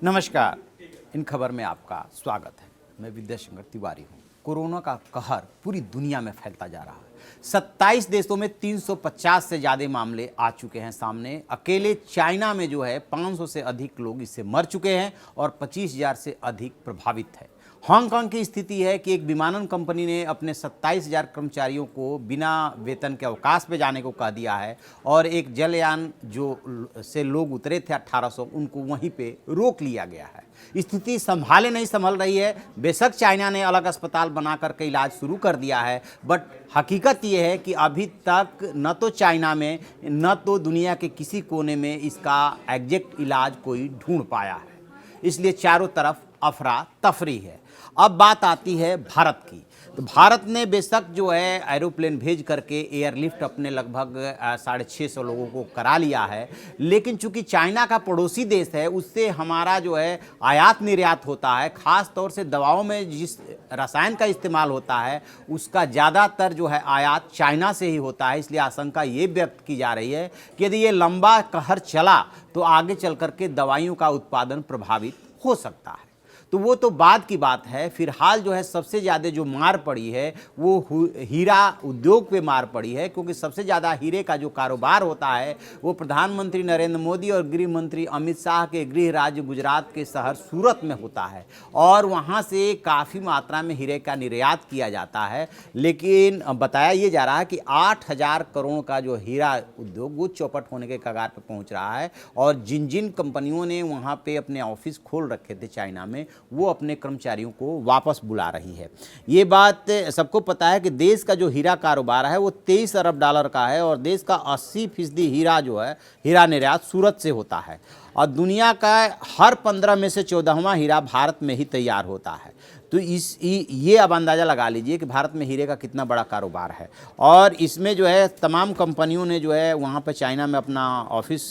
नमस्कार। इन खबर में आपका स्वागत है। मैं विद्याशंकर तिवारी हूँ। कोरोना का कहर पूरी दुनिया में फैलता जा रहा है। 27 देशों में 350 से ज़्यादा मामले आ चुके हैं सामने। अकेले चाइना में जो है 500 से अधिक लोग इससे मर चुके हैं और 25,000 से अधिक प्रभावित है। हांगकांग की स्थिति है कि एक विमानन कंपनी ने अपने 27,000 कर्मचारियों को बिना वेतन के अवकाश पे जाने को कह दिया है और एक जलयान जो से लोग उतरे थे 1800 उनको वहीं पे रोक लिया गया है। स्थिति संभाले नहीं संभल रही है। बेशक चाइना ने अलग अस्पताल बना करके इलाज शुरू कर दिया है, बट हकीकत यह है कि अभी तक न तो चाइना में न तो दुनिया के किसी कोने में इसका एग्जैक्ट इलाज कोई ढूंढ पाया है। इसलिए चारों तरफ अफरा तफरी है। अब बात आती है भारत की। तो भारत ने बेशक जो है एरोप्लेन भेज करके एयरलिफ्ट अपने लगभग 650 लोगों को करा लिया है, लेकिन चूंकि चाइना का पड़ोसी देश है उससे हमारा जो है आयात निर्यात होता है। ख़ास तौर से दवाओं में जिस रसायन का इस्तेमाल होता है उसका ज़्यादातर जो है आयात चाइना से ही होता है। इसलिए आशंका ये व्यक्त की जा रही है कि यदि ये लंबा कहर चला तो आगे चल करके दवाइयों का उत्पादन प्रभावित हो सकता है। तो वो तो बाद की बात है। फिलहाल जो है सबसे ज़्यादा जो मार पड़ी है वो हीरा उद्योग पे मार पड़ी है, क्योंकि सबसे ज़्यादा हीरे का जो कारोबार होता है वो प्रधानमंत्री नरेंद्र मोदी और गृह मंत्री अमित शाह के गृह राज्य गुजरात के शहर सूरत में होता है और वहाँ से काफ़ी मात्रा में हीरे का निर्यात किया जाता है। लेकिन बताया ये जा रहा है कि 8,000 करोड़ का जो हीरा उद्योग वो चौपट होने के कगार पर पहुँच रहा है और जिन जिन कंपनियों ने वहाँ पर अपने ऑफिस खोल रखे थे चाइना में वो अपने कर्मचारियों को वापस बुला रही है। ये बात सबको पता है कि देश का जो हीरा कारोबार है वो 23 अरब डॉलर का है और देश का 80% हीरा जो है हीरा निर्यात सूरत से होता है और दुनिया का हर 15 में से 14वां हीरा भारत में ही तैयार होता है। तो ये अब अंदाज़ा लगा लीजिए कि भारत में हीरे का कितना बड़ा कारोबार है और इसमें जो है तमाम कंपनियों ने जो है वहाँ पर चाइना में अपना ऑफिस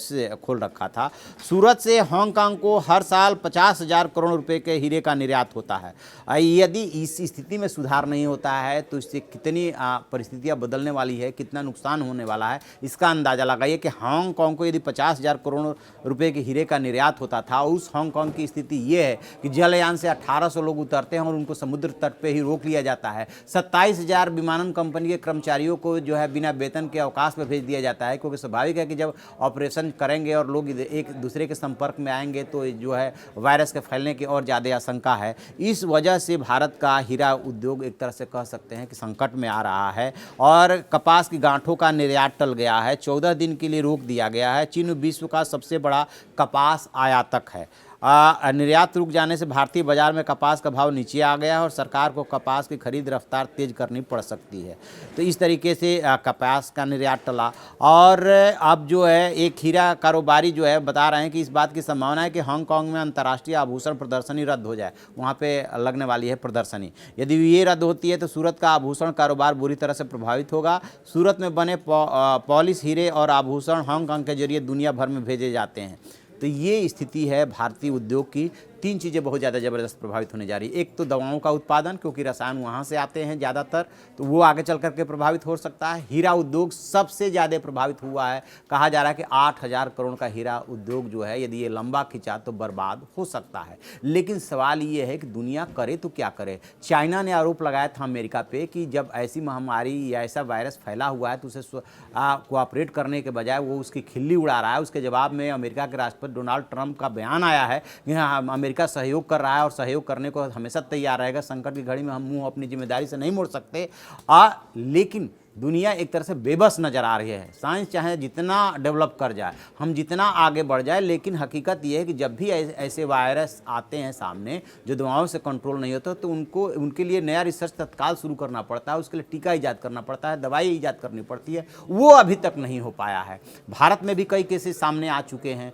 खोल रखा था। सूरत से हांगकांग को हर साल 50,000 करोड़ रुपए के हीरे का निर्यात होता है। यदि इस स्थिति में सुधार नहीं होता है तो इससे कितनी परिस्थितियाँ बदलने वाली है, कितना नुकसान होने वाला है, इसका अंदाज़ा लगाइए कि हांगकांग को यदि 50,000 करोड़ रुपए के हीरे का निर्यात होता था, उस हांगकांग की स्थिति ये है कि जलयान से 1800 लोग उतरते हैं और उनको समुद्र तट पे ही रोक लिया जाता है। 27,000 विमानन कंपनी के कर्मचारियों को जो है बिना वेतन के अवकाश पे भेज दिया जाता है, क्योंकि स्वाभाविक है कि जब ऑपरेशन करेंगे और लोग एक दूसरे के संपर्क में आएंगे तो जो है वायरस के फैलने की और ज़्यादा आशंका है। इस वजह से भारत का हीरा उद्योग एक तरह से कह सकते हैं कि संकट में आ रहा है और कपास की गांठों का निर्यात टल गया है। 14 दिन के लिए रोक दिया गया है। चीन विश्व का सबसे बड़ा कपास आयातक है। निर्यात रुक जाने से भारतीय बाजार में कपास का भाव नीचे आ गया है और सरकार को कपास की खरीद रफ्तार तेज करनी पड़ सकती है। तो इस तरीके से कपास का निर्यात टला और अब जो है एक हीरा कारोबारी जो है बता रहे हैं कि इस बात की संभावना है कि हांगकांग में अंतर्राष्ट्रीय आभूषण प्रदर्शनी रद्द हो जाए। वहाँ पे लगने वाली है प्रदर्शनी। यदि ये रद्द होती है तो सूरत का आभूषण कारोबार बुरी तरह से प्रभावित होगा। सूरत में बने पॉलिश हीरे और आभूषण हांगकांग के जरिए दुनिया भर में भेजे जाते हैं। तो ये स्थिति है भारतीय उद्योग की। 3 चीज़ें बहुत ज़्यादा ज़बरदस्त प्रभावित होने जा रही है। एक तो दवाओं का उत्पादन, क्योंकि रसायन वहाँ से आते हैं ज़्यादातर, तो वो आगे चल करके प्रभावित हो सकता है। हीरा उद्योग सबसे ज़्यादा प्रभावित हुआ है। कहा जा रहा है कि 8,000 करोड़ का हीरा उद्योग जो है यदि ये लंबा खिंचा तो बर्बाद हो सकता है। लेकिन सवाल ये है कि दुनिया करे तो क्या करे। चाइना ने आरोप लगाया था अमेरिका पे कि जब ऐसी महामारी या ऐसा वायरस फैला हुआ है तो उसे कोऑपरेट करने के बजाय वो उसकी खिल्ली उड़ा रहा है। उसके जवाब में अमेरिका के राष्ट्रपति डोनाल्ड ट्रंप का बयान आया है कि अमेरिका सहयोग कर रहा है और सहयोग करने को हमेशा तैयार रहेगा। संकट की घड़ी में हम मुंह अपनी जिम्मेदारी से नहीं मोड़ सकते। लेकिन दुनिया एक तरह से बेबस नज़र आ रही है। साइंस चाहे जितना डेवलप कर जाए, हम जितना आगे बढ़ जाए, लेकिन हकीकत यह है कि जब भी ऐसे वायरस आते हैं सामने जो दवाओं से कंट्रोल नहीं होता तो उनके लिए नया रिसर्च तत्काल शुरू करना पड़ता है। उसके लिए टीका ईजाद करना पड़ता है, दवाई ईजाद करनी पड़ती है। वो अभी तक नहीं हो पाया है। भारत में भी कई केसेस सामने आ चुके हैं।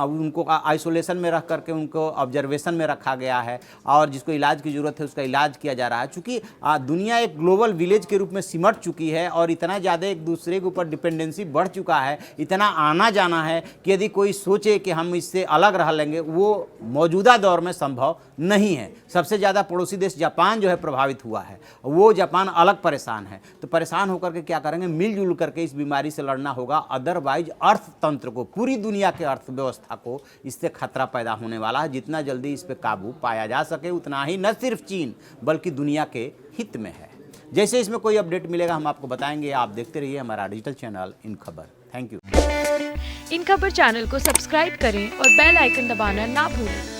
उनको आइसोलेशन में रख करके उनको ऑब्जर्वेशन में रखा गया है और जिसको इलाज की ज़रूरत है उसका इलाज किया जा रहा है। चूँकि दुनिया एक ग्लोबल विलेज के रूप में सिमट चुकी है है और इतना ज़्यादा एक दूसरे के ऊपर डिपेंडेंसी बढ़ चुका है, इतना आना जाना है कि यदि कोई सोचे कि हम इससे अलग रह लेंगे, वो मौजूदा दौर में संभव नहीं है। सबसे ज़्यादा पड़ोसी देश जापान जो है प्रभावित हुआ है, वो जापान अलग परेशान है। तो परेशान होकर के क्या करेंगे, मिलजुल करके इस बीमारी से लड़ना होगा, अदरवाइज अर्थतंत्र को, पूरी दुनिया के अर्थव्यवस्था को इससे खतरा पैदा होने वाला है। जितना जल्दी इस पर काबू पाया जा सके उतना ही न सिर्फ चीन बल्कि दुनिया के हित में है। जैसे इसमें कोई अपडेट मिलेगा हम आपको बताएंगे। आप देखते रहिए हमारा डिजिटल चैनल इन खबर। Thank you. इन खबर चैनल को सब्सक्राइब करें और बेल आइकन दबाना ना भूलें।